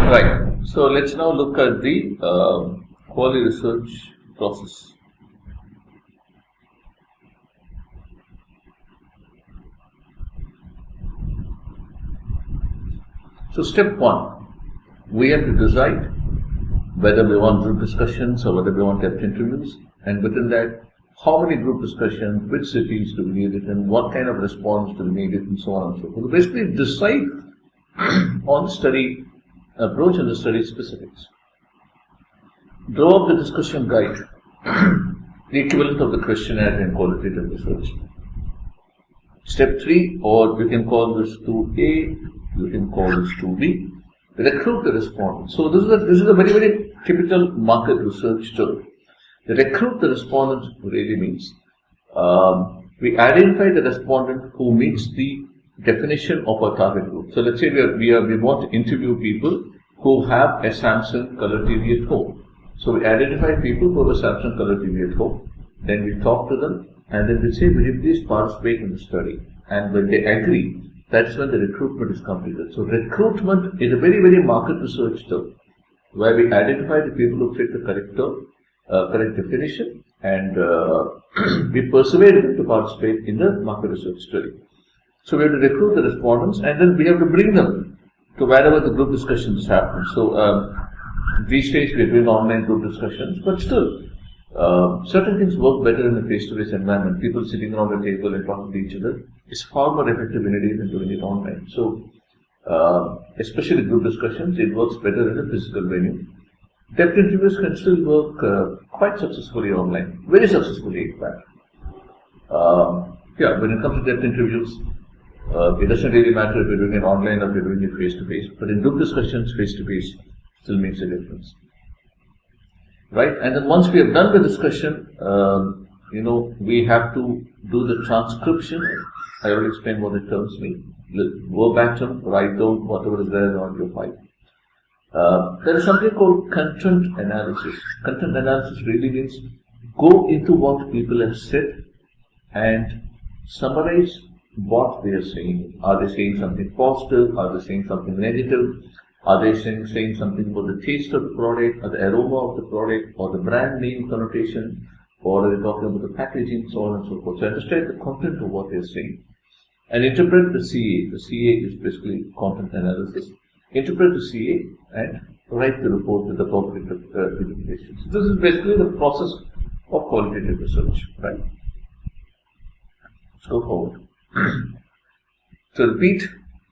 Right. So let's now look at the quality research process. So step one, we have to decide whether we want group discussions or whether we want depth interviews, and within that, how many group discussions, which cities do we need it, and what kind of response do we need it, and so on and so forth. So basically decide on the study approach and the study specifics. Draw up the discussion guide, the equivalent of the questionnaire in qualitative research. Step 3, or we can call this 2A, you can call this 2B, recruit the respondents. So this is a very, very typical market research term. The recruit the respondents really means we identify the respondent who meets the definition of our target group. So let's say we want to interview people who have a Samsung color TV at home. So we identify people who have a Samsung color TV at home. Then we talk to them, and then we say, will you please participate in the study? And when they agree, that's when the recruitment is completed. So recruitment is a very, very market research term, where we identify the people who fit the correct term, correct definition, and we persuade them to participate in the market research study. So we have to recruit the respondents, and then we have to bring them to wherever the group discussions happen. So these days we are doing online group discussions, but still certain things work better in a face-to-face environment. People sitting around a table and talking to each other is far more effective in a day than doing it online. So especially group discussions, it works better in a physical venue. Depth interviews can still work quite successfully online, very successfully in fact. When it comes to depth interviews, it doesn't really matter if you're doing it online or if you're doing it face-to-face, but in group discussions, face-to-face still makes a difference. Right? And then once we have done the discussion, we have to do the transcription. I already explained what the terms mean. Verbatim, write down whatever is there on your file. There is something called content analysis. Content analysis really means go into what people have said and summarize what they are saying. Are they saying something positive? Are they saying something negative? Are they saying something about the taste of the product, or the aroma of the product, or the brand name connotation, or are they talking about the packaging, so on and so forth? So understand the content of what they are saying and interpret the CA. The CA is basically content analysis. Interpret the CA and write the report with the appropriate interpretations. This is basically the process of qualitative research, right? Let's go forward. So repeat,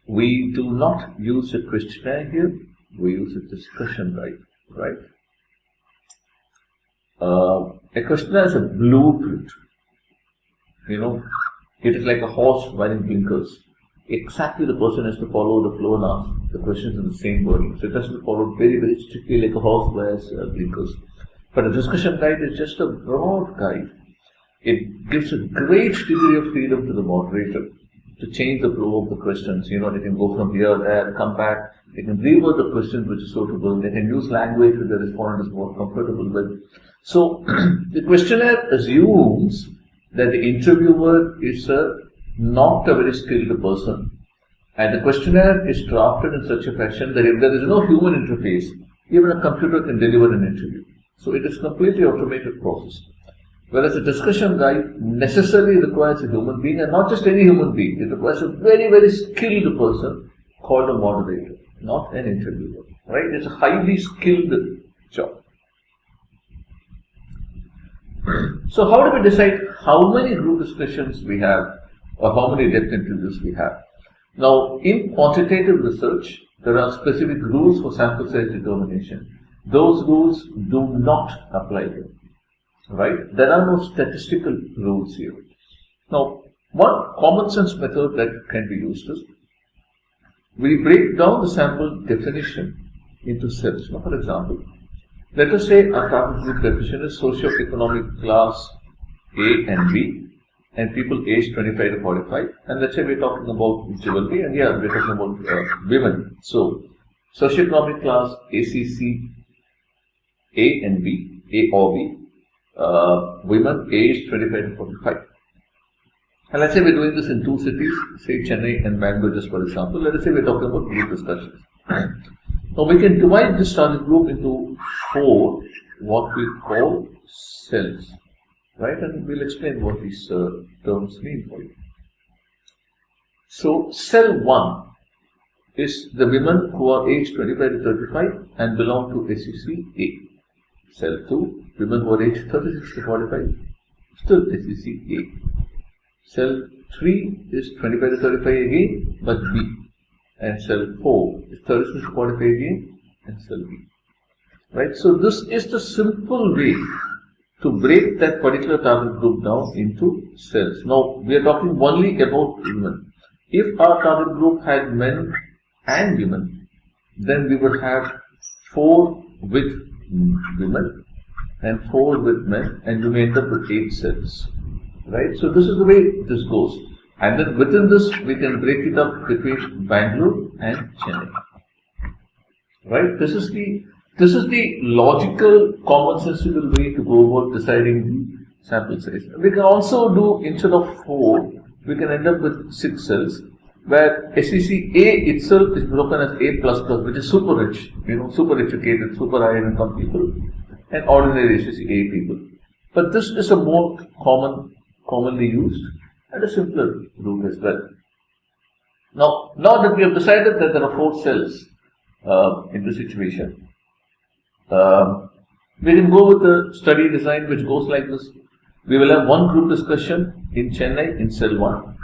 we do not use a questionnaire here, we use a discussion guide, right? A questionnaire is a blueprint. It is like a horse wearing blinkers. Exactly the person has to follow the flow and ask the questions in the same wording. So it has to be followed very, very strictly like a horse wears blinkers. But a discussion guide is just a broad guide. It gives a great degree of freedom to the moderator to change the flow of the questions. They can go from here, there, come back. They can reword the questions which is suitable. They can use language which the respondent is more comfortable with. So the questionnaire assumes that the interviewer is not a very skilled person, and the questionnaire is drafted in such a fashion that if there is no human interface, even a computer can deliver an interview. So it is completely automated process. Whereas a discussion guide necessarily requires a human being, and not just any human being. It requires a very, very skilled person called a moderator, not an interviewer. Right? It's a highly skilled job. So how do we decide how many group discussions we have or how many depth interviews we have? Now, in quantitative research, there are specific rules for sample size determination. Those rules do not apply here. Right? There are no statistical rules here. Now, one common sense method that can be used is we break down the sample definition into cells. Now, for example, let us say our target group definition is socio-economic class A and B, and people aged 25 to 45. And let's say we're talking about jewelry, and we're talking about women. So, socio-economic class ACC A and B, A or B. Women aged 25 to 45. And let's say we're doing this in two cities, say Chennai and Bangalore just for example. Let us say we're talking about group discussions. Now we can divide this target group into 4 what we call cells, right? And we'll explain what these terms mean for you. So cell 1 is the women who are aged 25 to 35 and belong to SEC A. Cell 2, women who are aged 36 to 45, still SEC A. Cell 3 is 25 to 35 again, but B. And cell 4 is 36 to 45 again, and cell B. Right? So this is the simple way to break that particular target group down into cells. Now we are talking only about women. If our target group had men and women, then we would have 4 with women and 4 with men, and you may end up with 8 cells. Right? So this is the way this goes. And then within this, we can break it up between Bangalore and Chennai. Right? This is the logical, commonsensical way to go about deciding the sample size. We can also do, instead of 4, we can end up with 6 cells, where SEC A itself is broken as A++, which is super rich, super educated, super high income people, and ordinary SEC A people. But this is a more commonly used and a simpler route as well. Now that we have decided that there are 4 cells in this situation, we can go with a study design which goes like this. We will have one group discussion in Chennai in cell 1.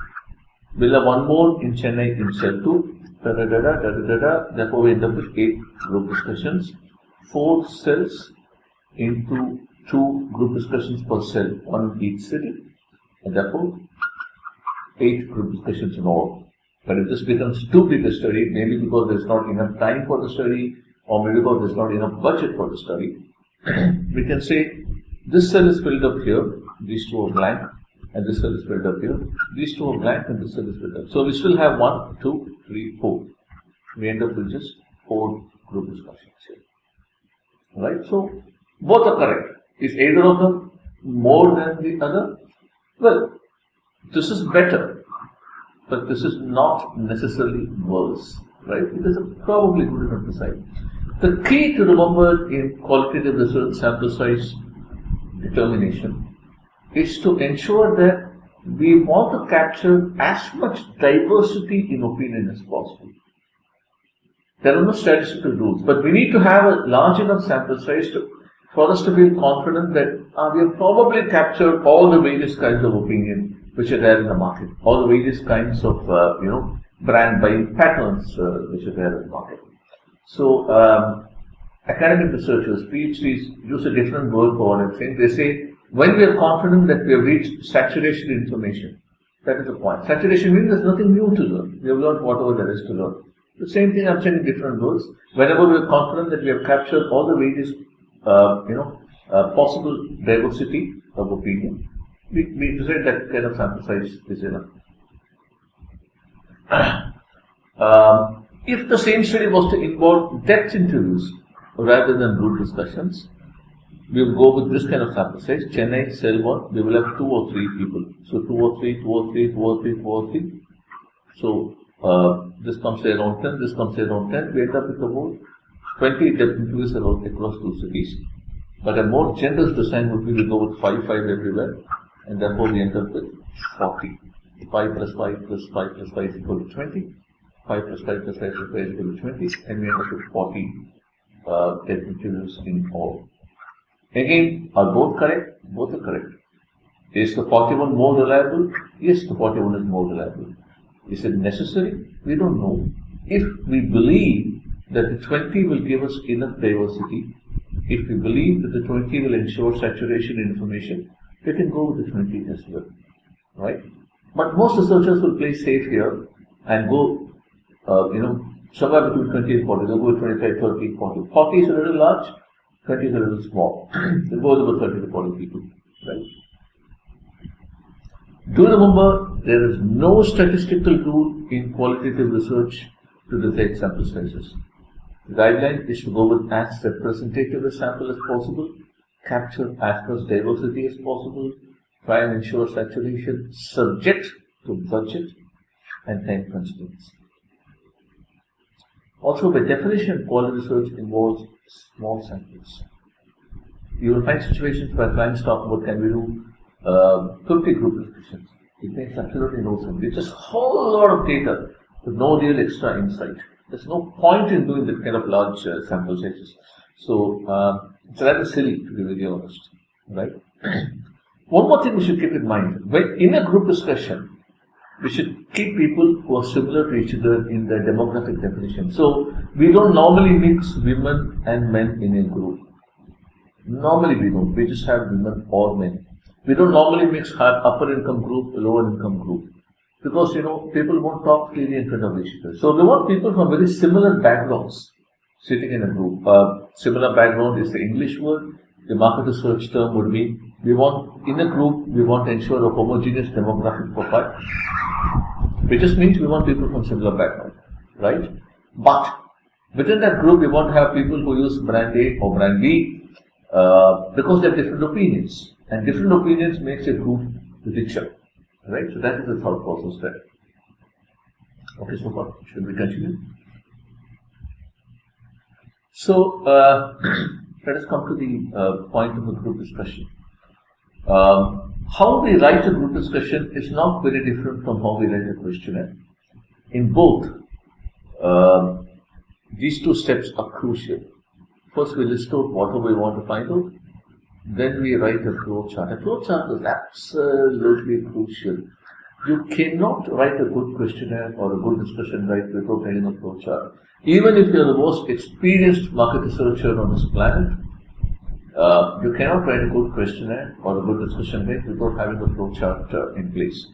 We'll have one more in Chennai in cell 2. Therefore, we end up with 8 group discussions. 4 cells into 2 group discussions per cell, one in each city. And therefore, 8 group discussions in all. But if this becomes too big a study, maybe because there's not enough time for the study, or maybe because there's not enough budget for the study, we can say this cell is filled up here, these 2 are blank, and this cell is filled up here, these 2 are blank, and this cell is filled up. So we still have 1, 2, 3, 4. We end up with just 4 group discussions here. Right? So both are correct. Is either of them more than the other? Well, this is better, but this is not necessarily worse, right? It is probably good enough to decide. The key to remember in qualitative research sample size determination is to ensure that we want to capture as much diversity in opinion as possible. There are no statistical rules, but we need to have a large enough sample size for us to feel confident that we have probably captured all the various kinds of opinion which are there in the market, all the various kinds of brand buying patterns which are there in the market. So academic researchers, PhDs, use a different word for what I'm saying. They say when we are confident that we have reached saturation information, that is the point. Saturation means there's nothing new to learn. We have learned whatever there is to learn. The same thing I'm saying in different words. Whenever we are confident that we have captured all the various possible diversity of opinion, we decide that kind of sample size is enough. If the same study was to involve depth interviews rather than group discussions, we will go with this kind of sample size. Chennai, cell 1, we will have 2 or 3 people. So 2 or 3, 2 or 3, 2 or 3, 2 or 3. So this comes to around 10, this comes to around 10. We end up with about 20 depth interviews across 2 cities. But a more generous design would be we go with 5 everywhere, and therefore we end up with 40. 5 plus 5 plus 5 plus 5 is equal to 20. 5 plus 5 plus 5 plus 5 is equal to 20, and we end up with 40 depth interviews in all. Again, are both correct? Both are correct. Is the 41 more reliable? Yes, the 41 is more reliable. Is it necessary? We don't know. If we believe that the 20 will give us enough diversity, if we believe that the 20 will ensure saturation in information, we can go with the 20 as well. Right? But most researchers will play safe here and go, somewhere between 20 and 40. They'll go with 25, 30, 40. 40 is a little large, 20 is a little small. They'll go with about 30 to 40 people. Right? Do remember, there is no statistical rule in qualitative research to decide sample sizes. The guideline is to go with as representative a sample as possible, capture as much diversity as possible, try and ensure saturation, subject to budget and time constraints. Also, by definition, quality research involves small samples. You will find situations where clients talk about, can we do 50 group discussions? It makes absolutely no sense. It's just a whole lot of data with no real extra insight. There's no point in doing that kind of large sample sizes. So, it's rather silly, to be very honest, right? One more thing we should keep in mind. When in a group discussion, we should keep people who are similar to each other in their demographic definition. So, we don't normally mix women and men in a group. Normally we don't. We just have women or men. We don't normally mix upper income group, lower income group. Because, people won't talk freely in front of each other. So, we want people from very similar backgrounds sitting in a group. Similar background is the English word. The market research term would be, in a group, we want to ensure a homogeneous demographic profile. Which just means we want people from similar background, right? But within that group, we want to have people who use brand A or brand B because they have different opinions. And different opinions makes a group richer, right? So that is the thought process there. Okay, so far, should we continue? So, let us come to the point of a group discussion. How we write a group discussion is not very different from how we write a questionnaire. In both, these two steps are crucial. First, we list out whatever we want to find out. Then we write a flow chart. A flow chart is absolutely crucial. You cannot write a good questionnaire or a good discussion without writing a flow chart. Even if you are the most experienced market researcher on this planet, you cannot write a good questionnaire or a good discussion without having a flow chart in place.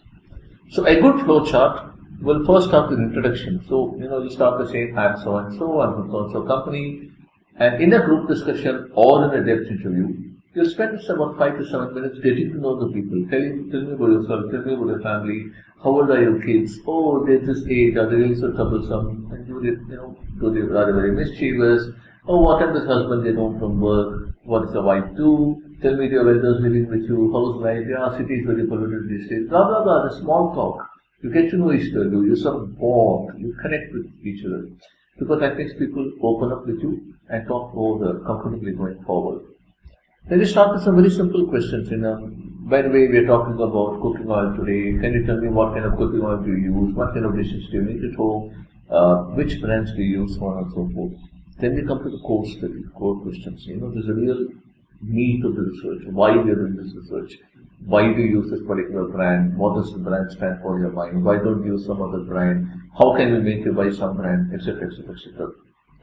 So a good flow chart will first start with an introduction. So, you start by saying, I'm so and so, I'm from so and so company. And in a group discussion or in a depth interview, you'll spend about 5 to 7 minutes getting to know the people. Tell me about yourself, tell me about your family, how old are your kids? Oh, they're this age, are they really so troublesome? And are they very mischievous? Oh, what time does husband get home from work? What does the wife do? Tell me your elders living with you, how's life? Yeah, city is very polluted these days. Blah, blah, blah, the small talk. You get to know each other, you sort of bond, you connect with each other. Because that makes people open up with you and talk more comfortably going forward. Then you start with some very simple questions. By the way, we are talking about cooking oil today. Can you tell me what kind of cooking oil do you use? What kind of dishes do you make at home? Which brands do you use? So on and so forth. Then we come to the core study, core questions. There's a real meat of the research. Why we are doing this research? Why do you use this particular brand? What does the brand stand for in your mind? Why don't you use some other brand? How can we make you buy some brand? Etc. etc. etc.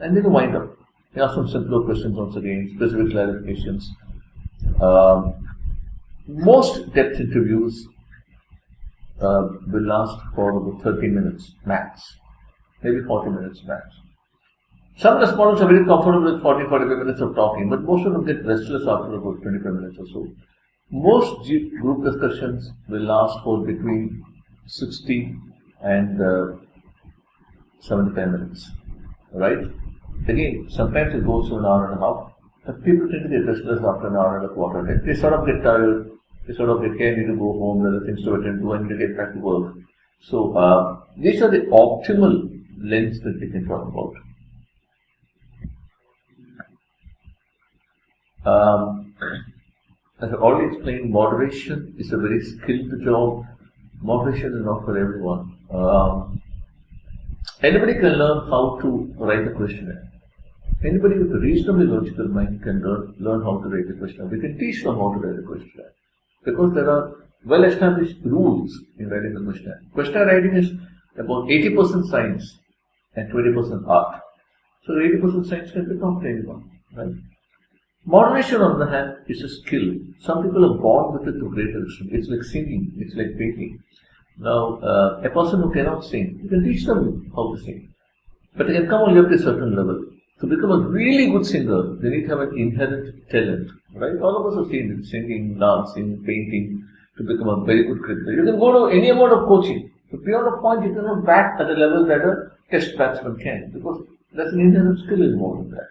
And then you wind up. You ask some simpler questions once again, specific clarifications. Most depth interviews will last for about 30 minutes max, maybe 40 minutes max. Some respondents are very comfortable with 40-45 minutes of talking, but most of them get restless after about 25 minutes or so. Most group discussions will last for between 60 and 75 minutes, right? Again, sometimes it goes to an hour and a half. But people tend to get restless after an hour and a quarter. They sort of get tired. They sort of get, okay, I need to go home. There are things to attend to. I need to get back to work. So these are the optimal lengths that we can talk about. As I already explained, moderation is a very skilled job. Moderation is not for everyone. Anybody can learn how to write a questionnaire. Anybody with a reasonably logical mind can learn how to write a questionnaire. We can teach them how to write a questionnaire. Because there are well-established rules in writing a questionnaire. Questionnaire writing is about 80% science and 20% art. So 80% science can be taught to anyone, right? Moderation, on the other hand, is a skill. Some people are born with it to a greater extent. It's like singing, it's like painting. Now, a person who cannot sing, you can teach them how to sing. But they can come only up to a certain level. To become a really good singer, they need to have an inherent talent, right? All of us have seen it, singing, dancing, painting, to become a very good cricketer. You can go to any amount of coaching. But beyond a point, you cannot bat at a level that a test batsman can, because there's an inherent skill involved in that.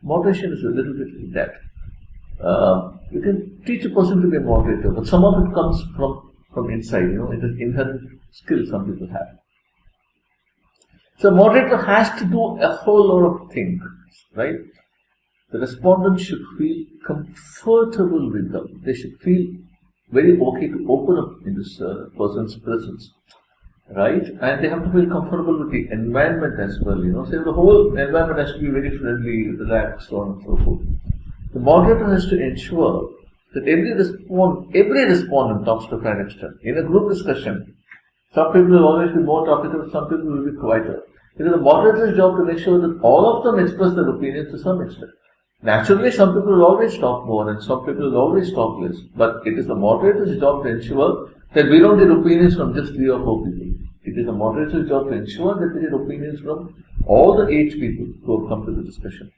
Moderation is a little bit like that. You can teach a person to be a moderator, but some of it comes from inside, it is inherent skill some people have. So moderator has to do a whole lot of things, right? The respondent should feel comfortable with them. They should feel very okay to open up in this person's presence, right? And they have to feel comfortable with the environment as well, So the whole environment has to be very friendly, relaxed, so on and so forth. The moderator has to ensure that every respondent talks to a fair extent. In a group discussion, some people will always be more talkative, some people will be quieter. It is the moderator's job to make sure that all of them express their opinions to some extent. Naturally, some people will always talk more and some people will always talk less. But it is the moderator's job to ensure that we don't get opinions from just 3 or 4 people. It is the moderator's job to ensure that we get opinions from all the 8 people who have come to the discussion.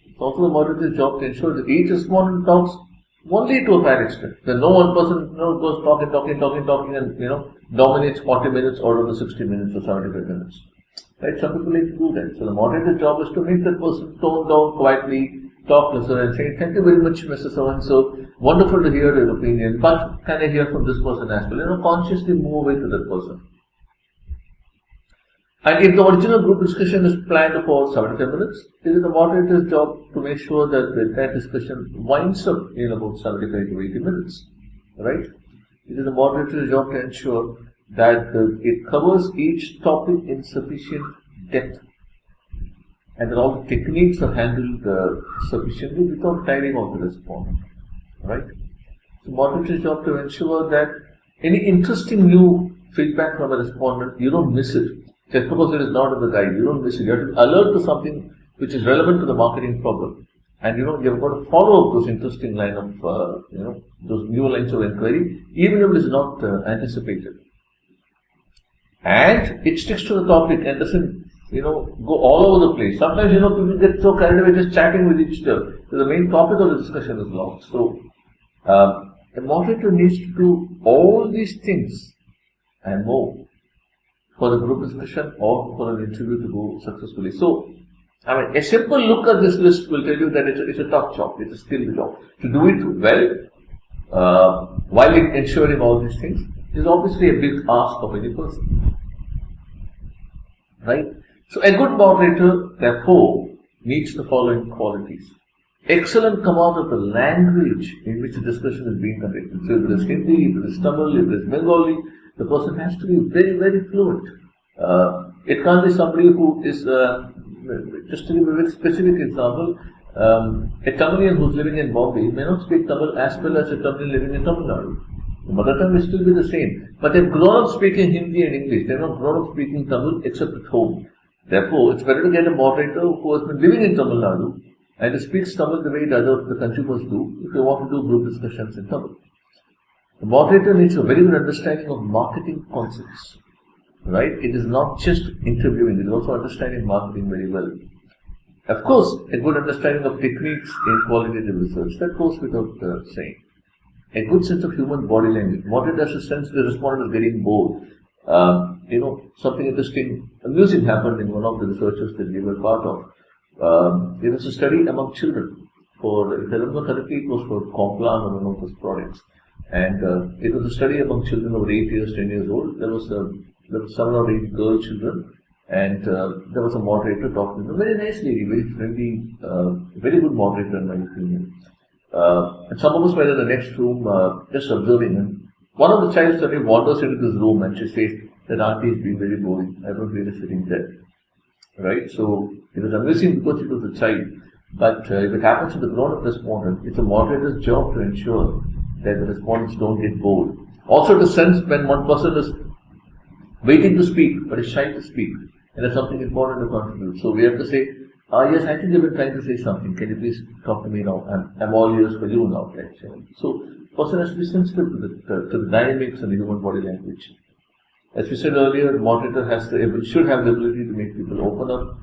It's also the moderator's job to ensure that each respondent talks only to a fair extent. That no one person goes talking and dominates 40 minutes out of the 60 minutes or 75 minutes. Right? Some people like to do that. So the moderator's job is to make that person tone down quietly, talk lesser and say, thank you very much, Mr. So-and-so. Wonderful to hear your opinion, but can I hear from this person as well? Consciously move away to that person. And if the original group discussion is planned for 75 minutes, it is the moderator's job to make sure that the entire discussion winds up in about 75 to 80 minutes. Right? It is the moderator's job to ensure that it covers each topic in sufficient depth and that all the techniques are handled sufficiently without tiring out the respondent. Right? So moderator's job to ensure that any interesting new feedback from a respondent, you don't miss it. Just because it is not in the guide, you don't miss it. You have to alert to something which is relevant to the marketing problem. And you've got to follow up those interesting line of, those new lines of inquiry, even if it is not anticipated. And it sticks to the topic and doesn't, go all over the place. Sometimes, people get so carried away just chatting with each other. So the main topic of the discussion is lost. So, a moderator needs to do all these things and more for the group discussion or for an interview to go successfully. So, a simple look at this list will tell you that it's a tough job, it's a skilled job. To do it well, while ensuring all these things, is obviously a big ask of any person. Right? So, a good moderator, therefore, needs the following qualities. Excellent command of the language in which the discussion is being conducted. So, if it is Hindi, if it is Tamil, if it is Bengali, the person has to be very, very fluent. It can't be somebody who is, just to give a very specific example, a Tamilian who is living in Bombay may not speak Tamil as well as a Tamilian living in Tamil Nadu. The mother tongue will still be the same. But they've grown up speaking Hindi and English. They've not grown up speaking Tamil except at home. Therefore, it's better to get a moderator who has been living in Tamil Nadu and speaks Tamil the way the consumers do if you want to do group discussions in Tamil. The moderator needs a very good understanding of marketing concepts, right? It is not just interviewing, it is also understanding marketing very well. Of course, a good understanding of techniques in qualitative research, that goes without saying. A good sense of human body language. Moderator has a sense the respondent is getting bored. Something interesting, amusing happened in one of the researchers that we were part of. There was a study among children for, if I remember correctly, it was for Complan or one of those products. And it was a study among children over 8 years, 10 years old. There was 7 or 8 girl children, and there was a moderator talking to them. Very nice lady, very friendly, very good moderator in my opinion. And some of us were in the next room just observing. And one of the child suddenly wanders into this room and she says that auntie is being very boring. I don't really sitting there. Right? So it was amusing because it was a child. But if it happens to the grown-up respondent, it's a moderator's job to ensure that the respondents don't get bored. Also to sense when one person is waiting to speak but is shy to speak and there's something important to contribute. So we have to say, yes, I think you've been trying to say something. Can you please talk to me now? I'm all ears for you now. Right? So the person has to be sensitive to the dynamics and the human body language. As we said earlier, the moderator should have the ability to make people open up.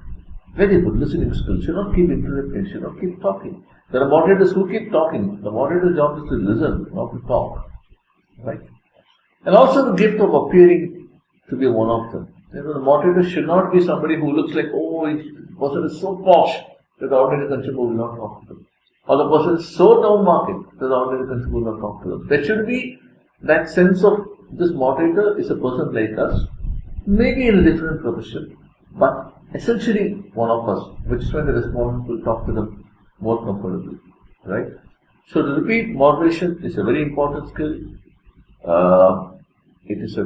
Very good listening skills. Should not keep interrupting. Should not keep talking. There are moderators who keep talking. The moderator's job is to listen, not to talk. Right? And also the gift of appearing to be one of them. The moderator should not be somebody who looks like, the person is so posh that the ordinary consumer will not talk to them. Or the person is so down market that the ordinary consumer will not talk to them. There should be that sense of this moderator is a person like us. maybe in a different profession, but essentially one of us, which is when the respondent will talk to them more comfortably, right? So to repeat, moderation is a very important skill. It is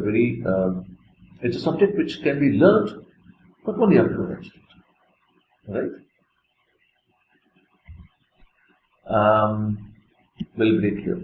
it's a subject which can be learned, but only up to an extent, right? We'll break here.